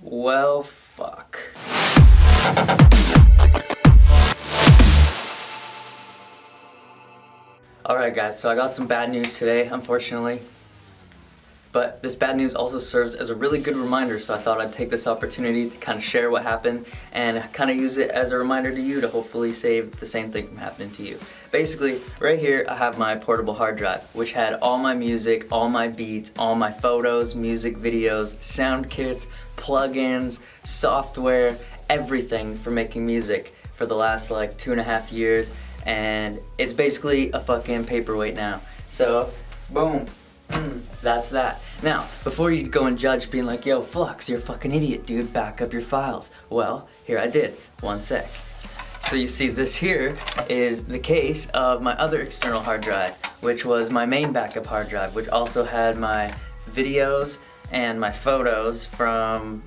Well, fuck. Alright guys, so I got some bad news today, unfortunately. But this bad news also serves as a really good reminder, so I thought I'd take this opportunity to kind of share what happened and kind of use it as a reminder to you to hopefully save the same thing from happening to you. Basically, right here I have my portable hard drive, which had all my music, all my beats, all my photos, music videos, sound kits, plugins, software, everything for making music for the last like 2.5 years, and it's basically a fucking paperweight now. So, boom. That's that. Now, before you go and judge being like, yo, Flux, you're a fucking idiot, dude, back up your files. Well, here I did. One sec. So you see, this here is the case of my other external hard drive, which was my main backup hard drive, which also had my videos and my photos from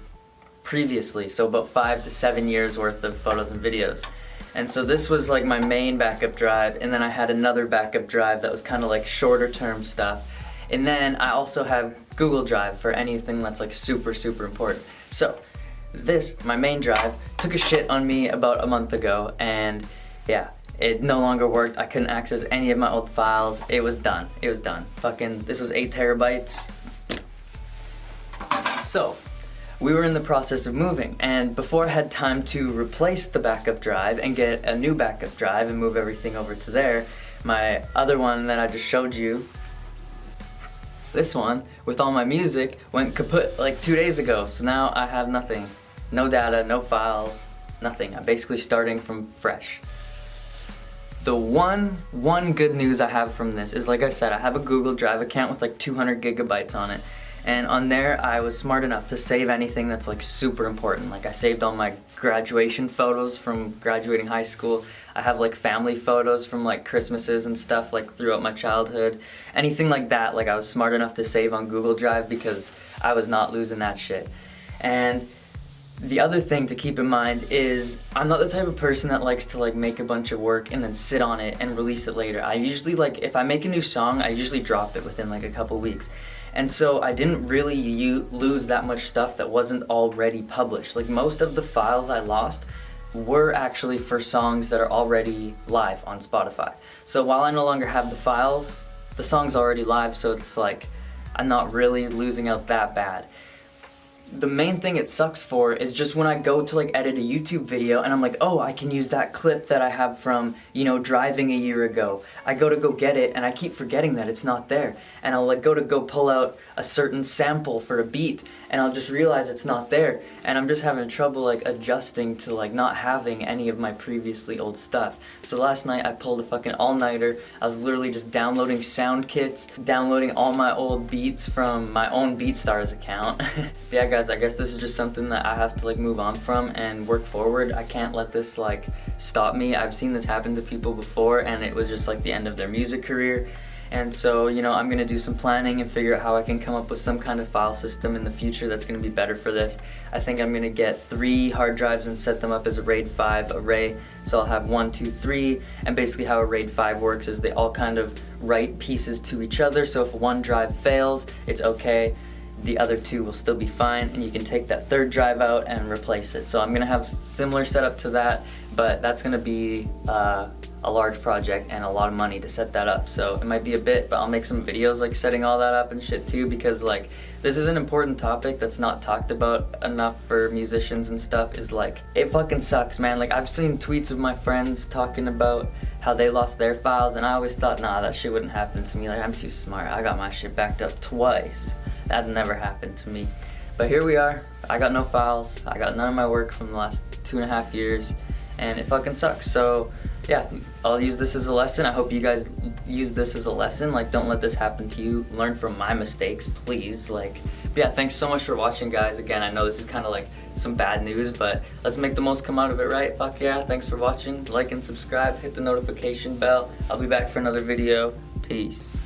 previously, so about 5 to 7 years worth of photos and videos. And so this was like my main backup drive, and then I had another backup drive that was kind of like shorter term stuff. And then I also have Google Drive for anything that's like super important. So this, my main drive, took a shit on me about a month ago, and yeah, it no longer worked. I couldn't access any of my old files. It was done. It was done. Fucking, this was 8 terabytes. So we were in the process of moving, and before I had time to replace the backup drive and get a new backup drive and move everything over to there, my other one that I just showed you, this one, with all my music, went kaput like 2 days ago. So now I have nothing. No data, no files, nothing. I'm basically starting from fresh. The one good news I have from this is, like I said, I have a Google Drive account with like 200 gigabytes on it. And on there, I was smart enough to save anything that's like super important. Like I saved all my graduation photos from graduating high school. I have like family photos from like Christmases and stuff like throughout my childhood. Anything like that, like I was smart enough to save on Google Drive because I was not losing that shit. And the other thing to keep in mind is I'm not the type of person that likes to like make a bunch of work and then sit on it and release it later. I usually like, if I make a new song, I usually drop it within like a couple weeks. And so I didn't really lose that much stuff that wasn't already published. Like most of the files I lost were actually for songs that are already live on Spotify. So while I no longer have the files, the song's already live, so it's like I'm not really losing out that bad. The main thing it sucks for is just when I go to like edit a YouTube video and I'm like, oh, I can use that clip that I have from, you know, driving a year ago. I go to go get it and I keep forgetting that it's not there. And I'll like go to go pull out a certain sample for a beat and I'll just realize it's not there. And I'm just having trouble like adjusting to like not having any of my previously old stuff. So last night I pulled a fucking all-nighter. I was literally just downloading sound kits, downloading all my old beats from my own BeatStars account. Yeah guys, I guess this is just something that I have to like move on from and work forward. I can't let this like stop me. I've seen this happen to people before and it was just like the end of their music career. And so, you know, I'm gonna do some planning and figure out how I can come up with some kind of file system in the future that's gonna be better for this. I think I'm gonna get 3 hard drives and set them up as a RAID 5 array. So I'll have 1, 2, 3, and basically how a RAID 5 works is they all kind of write pieces to each other. So if one drive fails, it's okay. The other 2 will still be fine, and you can take that 3rd drive out and replace it. So I'm gonna have similar setup to that, but that's gonna be a large project and a lot of money to set that up. So it might be a bit, but I'll make some videos like setting all that up and shit too, because like this is an important topic that's not talked about enough for musicians and stuff. Is like, it fucking sucks, man. Like I've seen tweets of my friends talking about how they lost their files, and I always thought, nah, that shit wouldn't happen to me. Like I'm too smart. I got my shit backed up twice. That never happened to me. But here we are. I got no files. I got none of my work from the last 2.5 years, and it fucking sucks. So yeah, I'll use this as a lesson. I hope you guys use this as a lesson. Like, don't let this happen to you. Learn from my mistakes, please. Like, but yeah, thanks so much for watching, guys. Again, I know this is kind of like some bad news, but let's make the most come out of it, right? Fuck yeah, thanks for watching. Like and subscribe, hit the notification bell. I'll be back for another video. Peace.